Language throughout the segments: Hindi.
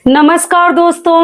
नमस्कार दोस्तों,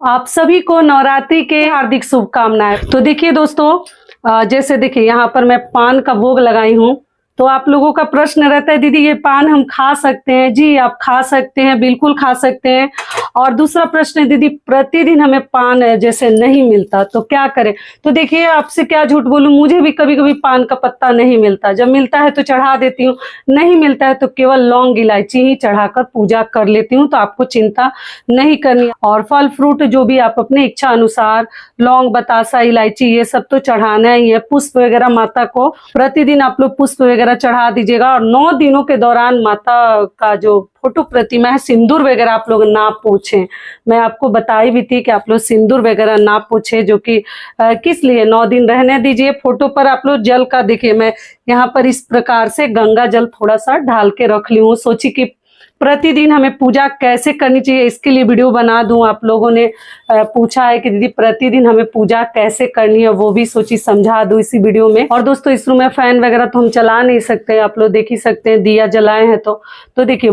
आप सभी को नवरात्रि के हार्दिक शुभकामनाएं। तो देखिए दोस्तों, जैसे देखिए यहाँ पर मैं पान का भोग लगाई हूँ। तो आप लोगों का प्रश्न रहता है, दीदी ये पान हम खा सकते हैं? जी आप खा सकते हैं, बिल्कुल खा सकते हैं। और दूसरा प्रश्न है, दीदी प्रतिदिन हमें पान जैसे नहीं मिलता तो क्या करें? तो देखिए, आपसे क्या झूठ बोलूं, मुझे भी कभी कभी पान का पत्ता नहीं मिलता। जब मिलता है तो चढ़ा देती हूँ, नहीं मिलता है तो केवल लौंग इलायची ही चढ़ाकर पूजा कर लेती हूँ। तो आपको चिंता नहीं करनी। और फल फ्रूट जो भी आप अपने इच्छा अनुसार, लौंग बतासा इलायची ये सब तो चढ़ाना ही है। पुष्प वगैरह माता को प्रतिदिन आप लोग पुष्प वगैरह चढ़ा दीजिएगा। और 9 दिनों के दौरान माता का जो फोटो प्रतिमा है, सिंदूर वगैरह आप लोग ना पूछें। मैं आपको बताई भी थी कि आप लोग सिंदूर वगैरह ना पूछे, जो कि किस लिए 9 दिन रहने दीजिए। फोटो पर आप लोग जल का देखिए, मैं यहाँ पर इस प्रकार से गंगा जल थोड़ा सा ढाल के रख ली हूँ। सोची कि प्रतिदिन हमें पूजा कैसे करनी चाहिए, इसके लिए वीडियो बना दूं। आप लोगों ने पूछा है कि दीदी प्रतिदिन हमें पूजा कैसे करनी है, वो भी सोची समझा दूं इसी वीडियो में। और दोस्तों, इस रूम में फैन वगैरह तो हम चला नहीं सकते, आप लोग देख ही सकते हैं, दिया जलाए हैं। तो देखिए,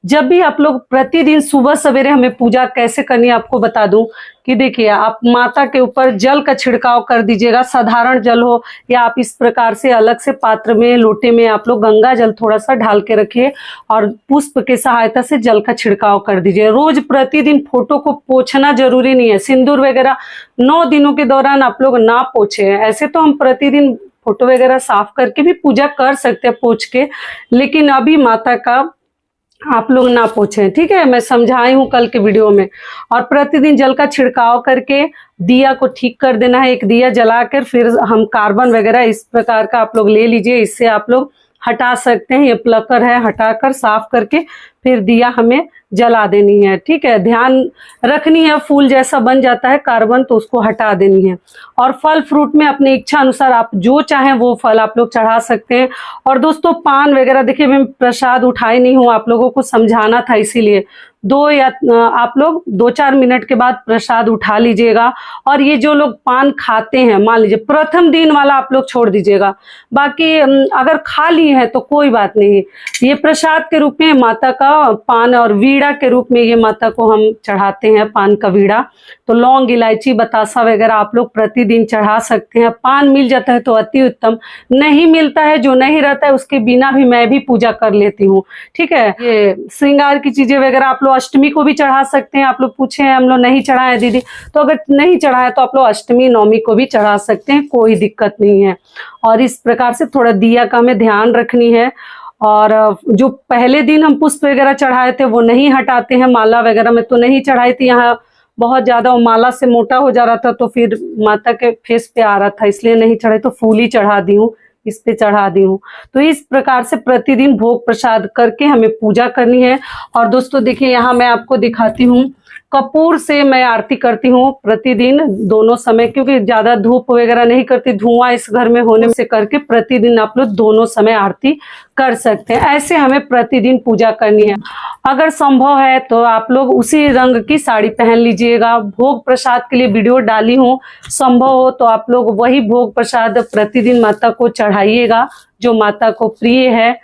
जब भी आप लोग प्रतिदिन सुबह सवेरे हमें पूजा कैसे करनी है आपको बता दूं कि देखिए, आप माता के ऊपर जल का छिड़काव कर दीजिएगा। साधारण जल हो या आप इस प्रकार से अलग से पात्र में, लोटे में आप लोग गंगा जल थोड़ा सा ढाल के रखिए और पुष्प के सहायता से जल का छिड़काव कर दीजिए। रोज प्रतिदिन फोटो को पोंछना जरूरी नहीं है। सिंदूर वगैरह 9 दिनों के दौरान आप लोग ना पोंछे। ऐसे तो हम प्रतिदिन फोटो वगैरह साफ करके भी पूजा कर सकते हैं पोंछ के, लेकिन अभी माता का आप लोग ना पूछें, ठीक है। मैं समझाई हूँ कल के वीडियो में। और प्रतिदिन जल का छिड़काव करके दिया को ठीक कर देना है। एक दिया जलाकर फिर हम कार्बन वगैरह इस प्रकार का आप लोग ले लीजिए। इससे आप लोग हटा सकते हैं, ये प्लकर है, हटाकर साफ करके फिर दिया हमें जला देनी है, ठीक है। ध्यान रखनी है, फूल जैसा बन जाता है कार्बन तो उसको हटा देनी है। और फल फ्रूट में अपनी इच्छा अनुसार आप जो चाहें वो फल आप लोग चढ़ा सकते हैं। और दोस्तों, पान वगैरह देखिए, मैं प्रसाद उठाई नहीं हूँ, आप लोगों को समझाना था, इसीलिए आप लोग 2-4 मिनट के बाद प्रसाद उठा लीजिएगा। और ये जो लोग पान खाते हैं, मान लीजिए प्रथम दिन वाला आप लोग छोड़ दीजिएगा, बाकी अगर खा लिए हैं तो कोई बात नहीं। ये प्रसाद के रूप में माता का पान, और वीड़ा के रूप में ये माता को हम चढ़ाते हैं, पान का वीड़ा। तो लौंग इलायची बतासा वगैरह आप लोग प्रतिदिन चढ़ा सकते हैं। पान मिल जाता है तो अति उत्तम, नहीं मिलता है, जो नहीं रहता है उसके बिना भी मैं भी पूजा कर लेती हूँ, ठीक है। ये श्रृंगार की चीजें वगैरह आप लोग अष्टमी को भी चढ़ा सकते हैं। आप लोग पूछे हैं हम लोग नहीं चढ़ाए दीदी, तो अगर नहीं चढ़ाए तो आप लोग अष्टमी नवमी को भी चढ़ा सकते हैं, कोई दिक्कत नहीं है। और इस प्रकार से थोड़ा दिया का हमें ध्यान रखनी है। और जो पहले दिन हम पुष्प वगैरह चढ़ाए थे वो नहीं हटाते हैं। माला वगैरह में तो नहीं चढ़ाई थी, यहाँ बहुत ज्यादा माला से मोटा हो जा रहा था तो फिर माता के फेस पे आ रहा था, इसलिए नहीं चढ़ाई, तो फूल ही चढ़ा दी हूँ, इस पे चढ़ा दी हूँ। तो इस प्रकार से प्रतिदिन भोग प्रसाद करके हमें पूजा करनी है। और दोस्तों देखिए, यहाँ मैं आपको दिखाती हूँ, कपूर से मैं आरती करती हूँ प्रतिदिन दोनों समय, क्योंकि ज्यादा धूप वगैरह नहीं करती, धुआं इस घर में होने से करके प्रतिदिन आप लोग दोनों समय आरती कर सकते हैं। ऐसे हमें प्रतिदिन पूजा करनी है। अगर संभव है तो आप लोग उसी रंग की साड़ी पहन लीजिएगा। भोग प्रसाद के लिए वीडियो डाली हूँ, संभव हो तो आप लोग वही भोग प्रसाद प्रतिदिन माता को चढ़ाइएगा जो माता को प्रिय है।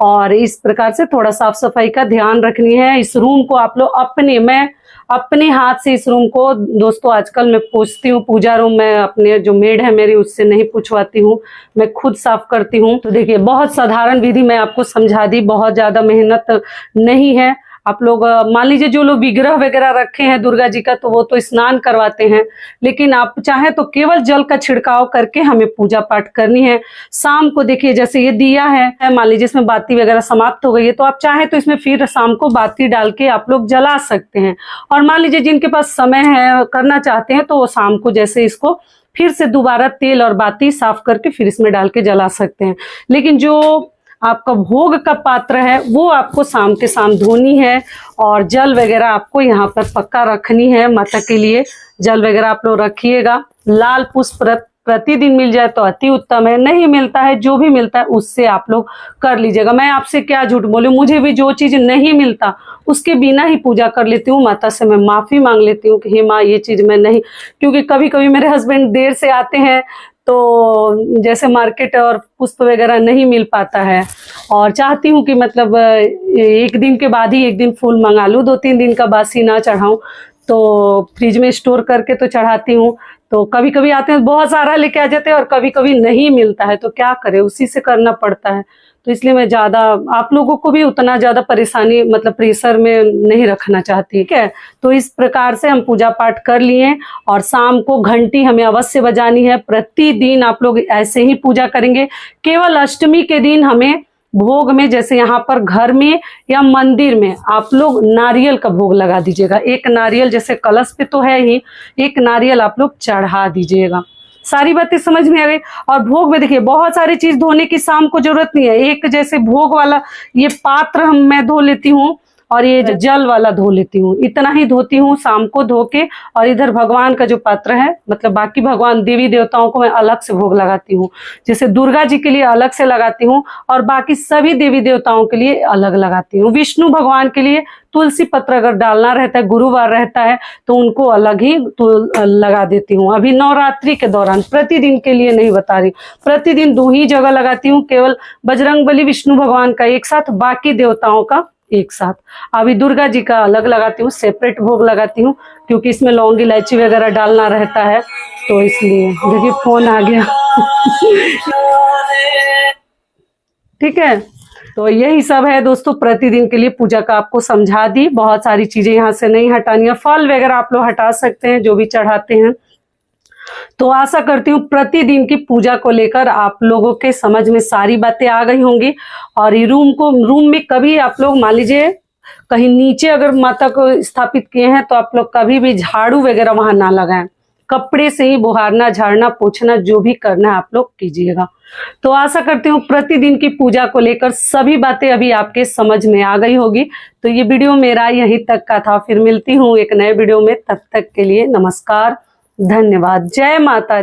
और इस प्रकार से थोड़ा साफ सफाई का ध्यान रखनी है। इस रूम को आप लोग मैं अपने हाथ से इस रूम को दोस्तों आजकल मैं पोंछती हूँ। पूजा रूम मैं अपने जो मेड है मेरी उससे नहीं पूछवाती हूँ, मैं खुद साफ करती हूँ। तो देखिए, बहुत साधारण विधि मैं आपको समझा दी, बहुत ज्यादा मेहनत नहीं है। आप लोग मान लीजिए जो लोग विग्रह वगैरह रखे हैं दुर्गा जी का, तो वो तो स्नान करवाते हैं, लेकिन आप चाहें तो केवल जल का छिड़काव करके हमें पूजा पाठ करनी है। शाम को देखिए, जैसे ये दिया है, मान लीजिए इसमें बाती वगैरह समाप्त हो गई है, तो आप चाहें तो इसमें फिर शाम को बाती डाल के आप लोग जला सकते हैं। और मान लीजिए जिनके पास समय है, करना चाहते हैं, तो वो शाम को जैसे इसको फिर से दोबारा तेल और बाती साफ करके फिर इसमें डाल के जला सकते हैं। लेकिन जो आपका भोग का पात्र है वो आपको शाम के शाम धोनी है। और जल वगैरह आपको यहाँ पर पक्का रखनी है, माता के लिए जल वगैरह आप लोग रखिएगा। लाल पुष्प प्रतिदिन मिल जाए तो अति उत्तम है, नहीं मिलता है, जो भी मिलता है उससे आप लोग कर लीजिएगा। मैं आपसे क्या झूठ बोलूं, मुझे भी जो चीज नहीं मिलता उसके बिना ही पूजा कर लेती हूँ। माता से मैं माफी मांग लेती हूँ कि हे माँ ये चीज मैं नहीं, क्योंकि कभी कभी मेरे हस्बैंड देर से आते हैं तो जैसे मार्केट और पुष्प वगैरह नहीं मिल पाता है। और चाहती हूँ कि मतलब एक दिन के बाद ही एक दिन फूल मंगा लूँ, 2-3 दिन का बासी ना चढ़ाऊँ। तो फ्रिज में स्टोर करके तो चढ़ाती हूँ। तो कभी कभी आते हैं बहुत सारा लेके आ जाते हैं और कभी कभी नहीं मिलता है, तो क्या करें, उसी से करना पड़ता है। तो इसलिए मैं ज़्यादा आप लोगों को भी उतना ज़्यादा परेशानी मतलब प्रेशर में नहीं रखना चाहती, ठीक है। तो इस प्रकार से हम पूजा पाठ कर लिए और शाम को घंटी हमें अवश्य बजानी है। प्रतिदिन आप लोग ऐसे ही पूजा करेंगे। केवल अष्टमी के दिन हमें भोग में, जैसे यहाँ पर घर में या मंदिर में, आप लोग नारियल का भोग लगा दीजिएगा। एक नारियल, जैसे कलश पे तो है ही, एक नारियल आप लोग चढ़ा दीजिएगा। सारी बातें समझ में आ गई। और भोग में देखिए बहुत सारी चीज धोने की शाम को जरूरत नहीं है। एक जैसे भोग वाला ये पात्र मैं धो लेती हूँ और ये जल वाला धो लेती हूँ, इतना ही धोती हूँ शाम को धो के। और इधर भगवान का जो पात्र है, मतलब बाकी भगवान देवी देवताओं को मैं अलग से भोग लगाती हूँ। जैसे दुर्गा जी के लिए अलग से लगाती हूँ और बाकी सभी देवी देवताओं के लिए अलग लगाती हूँ। विष्णु भगवान के लिए तुलसी पत्र अगर डालना रहता है, गुरुवार रहता है, तो उनको अलग ही लगा देती हूँ। अभी नवरात्रि के दौरान, प्रतिदिन के लिए नहीं बता रही, प्रतिदिन 2 ही जगह लगाती हूँ। केवल बजरंगबली विष्णु भगवान का एक साथ, बाकी देवताओं का एक साथ। अभी दुर्गा जी का अलग लगाती हूँ, सेपरेट भोग लगाती हूँ, क्योंकि इसमें लौंग इलायची वगैरह डालना रहता है, तो इसलिए। देखिए फोन आ गया। ठीक है, तो यही सब है दोस्तों, प्रतिदिन के लिए पूजा का आपको समझा दी। बहुत सारी चीजें यहाँ से नहीं हटानी है। फल वगैरह आप लोग हटा सकते हैं जो भी चढ़ाते हैं। तो आशा करती हूँ प्रतिदिन की पूजा को लेकर आप लोगों के समझ में सारी बातें आ गई होंगी। और ये रूम में कभी आप लोग मान लीजिए कहीं नीचे अगर माता को स्थापित किए हैं, तो आप लोग कभी भी झाड़ू वगैरह वहां ना लगाएं। कपड़े से ही बुहारना, झाड़ना, पोंछना, जो भी करना है आप लोग कीजिएगा। तो आशा करती हूँ प्रतिदिन की पूजा को लेकर सभी बातें अभी आपके समझ में आ गई होगी। तो ये वीडियो मेरा यहीं तक का था। फिर मिलती हूँ एक नए वीडियो में, तब तक के लिए नमस्कार, धन्यवाद, जय माता दी।